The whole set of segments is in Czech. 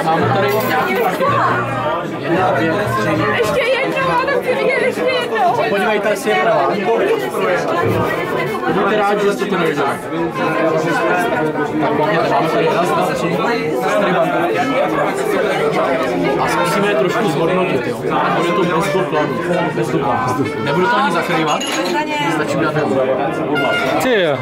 Máme tady ještě jednou, ano, ještě jednou. Podívejte, jestli je pravá. Buďte rádi, že jste to neviděli. Tak podívejte, máme tady raz, dva, tři, čtyři banky. A zkusíme je trošku zhodnotit, jo. Bude to bez dokladu. Bez dokladu. Nebudu to ani zakrývat. Stačí udělat jenom. Ty jo.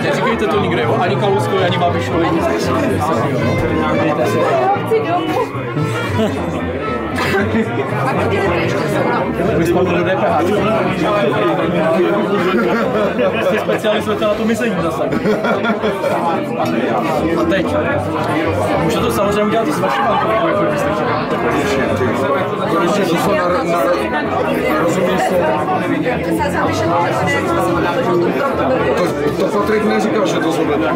Neříkejte to nikde, jo? Ani Kalouskovi, ani Babišovi. Vy spadli do DPH. Jste specializujete na to mizení zase. A teď. Můžete to samozřejmě udělat i s vaší bankou, jako byste chtěli. To Patrik neříkal, že to zhodne.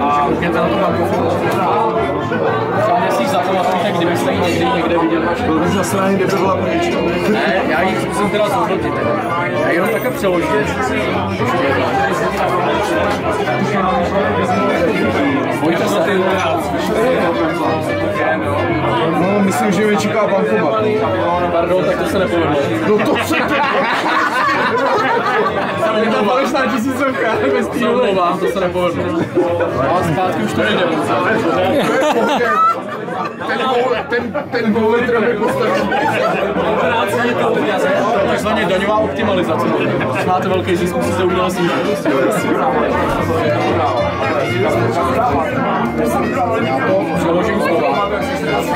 A můžete na to bankovku. Tam si zapamatujte, kdybyste ji někde viděli. Byl bych na straně, kde by byla pryč. Ne, já ji zkusím teda zhodnotit. Já jenom také přeložit. Pojďte se ty. No, myslím, že mě čeká bankomat. Pardon, tak to se nepovedlo. No to se to... Je ta falešná tisícovka, bez týmu vám, to se nepovedlo. A zpátky už to nejde. Ten boulitr mi postačí. Takzvaně daňová optimalizace. Když máte velký zisk, musíte udělat snížit. Přeložím slova.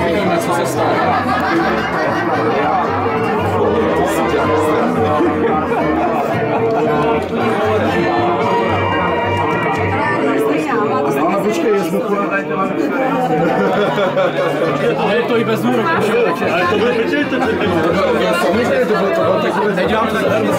Vidíme, co se stane. Ale počkej, je zvuku. Ale je to i bez úroku. Ale to bude Samozřejmě to bylo tak. Teď vám to zahrnu.